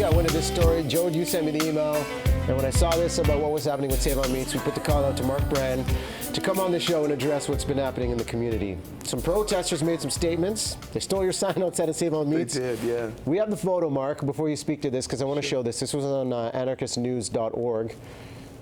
got wind of this story. Jody, you sent me the email. And when I saw this about what was happening with Save On Meats, we put the call out to Mark Brand to come on the show and address what's been happening in the community. Some protesters made some statements. They stole your sign outside of Save On Meats. They did, yeah. We have the photo, Mark, before you speak to this, because I want to show this. This was on anarchistnews.org.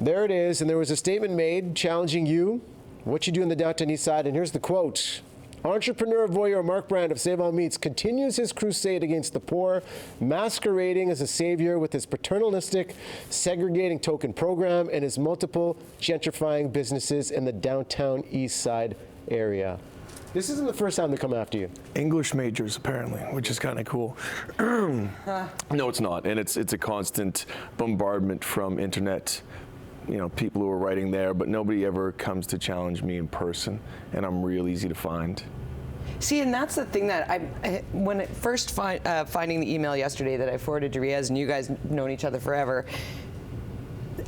There it is, and there was a statement made challenging you, what you do in the downtown east side, and here's the quote. Entrepreneur voyeur Mark Brand of Save On Meats continues his crusade against the poor, masquerading as a savior with his paternalistic, segregating token program and his multiple gentrifying businesses in the downtown east side area. This isn't the first time they come after you. English majors, apparently, which is kind of cool. No, it's not, and it's a constant bombardment from internet. You know, people who are writing there, but nobody ever comes to challenge me in person, and I'm real easy to find. See, and that's the thing that when first finding the email yesterday that I forwarded to Riaz, and you guys have known each other forever,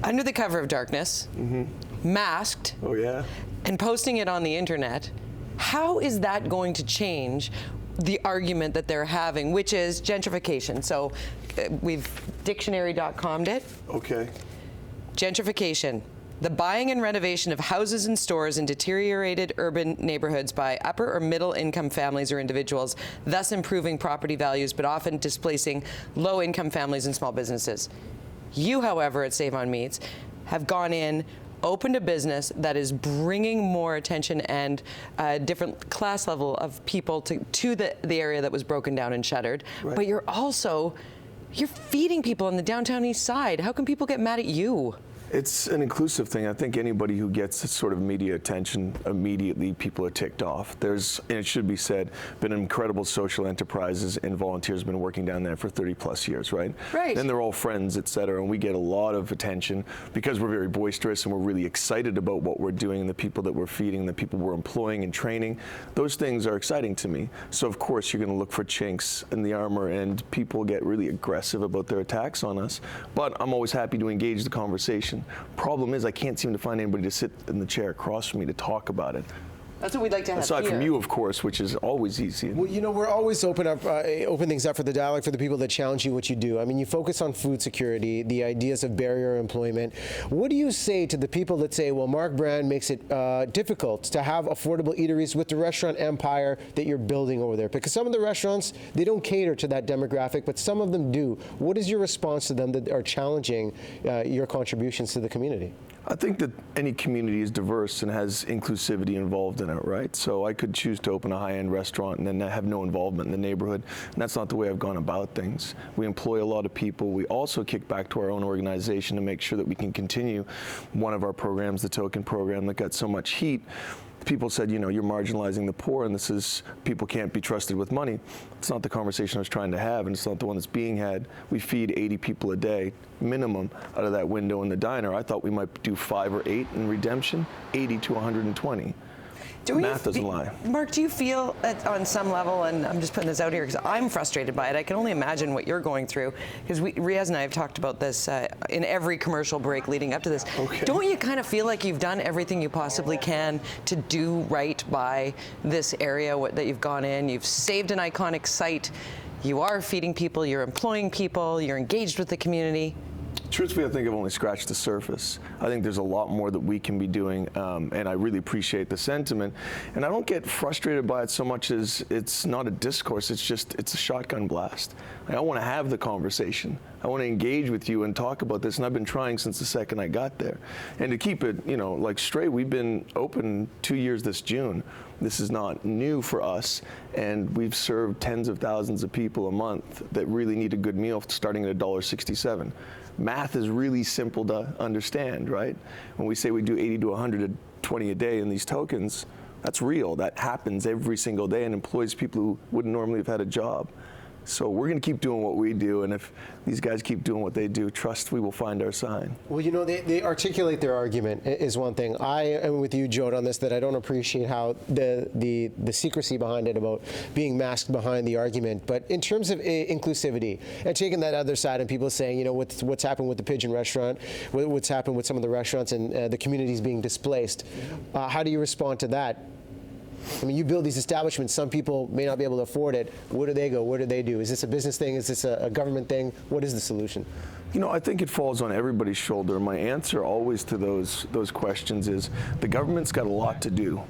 under the cover of darkness, masked, oh yeah, and posting it on the internet, how is that going to change the argument that they're having, which is gentrification? So we've dictionary.com'd it. Okay. Gentrification, the buying and renovation of houses and stores in deteriorated urban neighborhoods by upper or middle income families or individuals, thus improving property values, but often displacing low income families and small businesses. You, however, at Save On Meats, have gone in, opened a business that is bringing more attention and a different class level of people to the area that was broken down and shuttered. Right. But you're feeding people on the downtown east side. How can people get mad at you? It's an inclusive thing. I think anybody who gets sort of media attention, immediately people are ticked off. There's, and it should be said, been incredible social enterprises and volunteers been working down there for 30 plus years, right? Right. And they're all friends, et cetera, and we get a lot of attention because we're very boisterous and we're really excited about what we're doing and the people that we're feeding, the people we're employing and training. Those things are exciting to me. So of course you're gonna look for chinks in the armor and people get really aggressive about their attacks on us, but I'm always happy to engage the conversation. Problem is, I can't seem to find anybody to sit in the chair across from me to talk about it. That's what we'd like to have Aside here. from you, of course, which is always easy. Well, you know, we're always open things up for the dialogue for the people that challenge you what you do. I mean, you focus on food security, the ideas of barrier employment. What do you say to the people that say, well, Mark Brand makes it difficult to have affordable eateries with the restaurant empire that you're building over there? Because some of the restaurants, they don't cater to that demographic, but some of them do. What is your response to them that are challenging your contributions to the community? I think that any community is diverse and has inclusivity involved in it, right? So I could choose to open a high-end restaurant and then have no involvement in the neighborhood, and that's not the way I've gone about things. We employ a lot of people. We also kick back to our own organization to make sure that we can continue one of our programs, the Token program, that got so much heat. People said, you know, you're marginalizing the poor and this is, people can't be trusted with money. It's not the conversation I was trying to have, and it's not the one that's being had. We feed 80 people a day, minimum, out of that window in the diner. I thought we might do 5 or 8 in redemption, 80 to 120. Math doesn't lie. Mark, do you feel on some level, and I'm just putting this out here because I'm frustrated by it, I can only imagine what you're going through, because Riaz and I have talked about this in every commercial break leading up to this. Okay. Don't you kind of feel like you've done everything you possibly can to do right by this area that you've gone in? You've saved an iconic site, you are feeding people, you're employing people, you're engaged with the community. Truthfully, I think I've only scratched the surface. I think there's a lot more that we can be doing, and I really appreciate the sentiment. And I don't get frustrated by it so much as it's not a discourse, it's a shotgun blast. I want to have the conversation. I want to engage with you and talk about this, and I've been trying since the second I got there. And to keep it, you know, like straight, we've been open 2 years this June. This is not new for us, and we've served tens of thousands of people a month that really need a good meal starting at $1.67. Math is really simple to understand, right? When we say we do 80 to 120 a day in these tokens, that's real. That happens every single day and employs people who wouldn't normally have had a job. So we're going to keep doing what we do, and if these guys keep doing what they do, trust we will find our sign. Well, you know, they articulate their argument is one thing. I am with you, Jode, on this, that I don't appreciate how the secrecy behind it about being masked behind the argument. But in terms of inclusivity and taking that other side and people saying, you know, what's happened with the Pigeon restaurant, what's happened with some of the restaurants and the communities being displaced, how do you respond to that? I mean, you build these establishments, some people may not be able to afford it. Where do they go? What do they do? Is this a business thing? Is this a government thing? What is the solution? You know, I think it falls on everybody's shoulder. My answer always to those questions is the government's got a lot to do.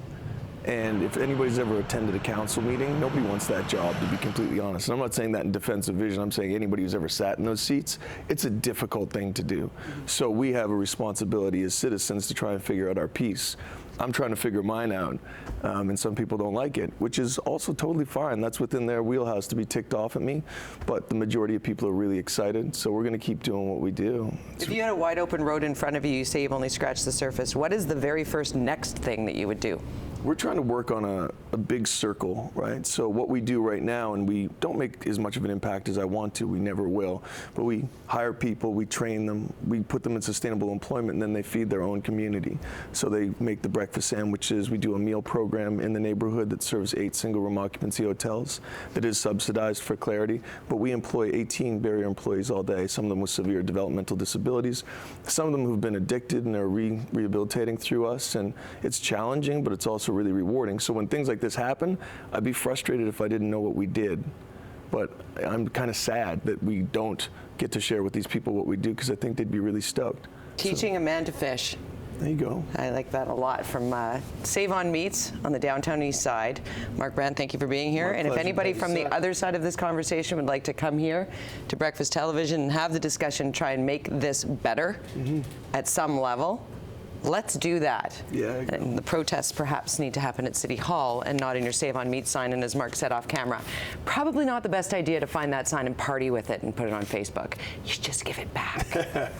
And if anybody's ever attended a council meeting, nobody wants that job, to be completely honest. And I'm not saying that in defense of Vision. I'm saying anybody who's ever sat in those seats, it's a difficult thing to do. So we have a responsibility as citizens to try and figure out our piece. I'm trying to figure mine out, and some people don't like it, which is also totally fine. That's within their wheelhouse to be ticked off at me, but the majority of people are really excited, so we're going to keep doing what we do. If you had a wide open road in front of you, you say you've only scratched the surface. What is the very first next thing that you would do? We're trying to work on a big circle, right? So what we do right now, and we don't make as much of an impact as I want to, we never will, but we hire people, we train them, we put them in sustainable employment, and then they feed their own community. So they make the breakfast sandwiches, we do a meal program in the neighborhood that serves 8 single-room occupancy hotels that is subsidized for clarity, but we employ 18 barrier employees all day, some of them with severe developmental disabilities, some of them who've been addicted and are rehabilitating through us, and it's challenging, but it's also really rewarding. So when things like this happen, I'd be frustrated if I didn't know what we did. But I'm kind of sad that we don't get to share with these people what we do, because I think they'd be really stoked. Teaching a man to fish. There you go. I like that a lot. From Save on Meats on the downtown east side. Mark Brandt, thank you for being here. My and if pleasure. anybody Thank you, from the sir. other side of this conversation would like to come here to Breakfast Television and have the discussion, try and make this better at some level, let's do that. Yeah, I agree. And the protests perhaps need to happen at City Hall and not in your Save on Meat sign. And as Mark said off camera, probably not the best idea to find that sign and party with it and put it on Facebook. You should just give it back.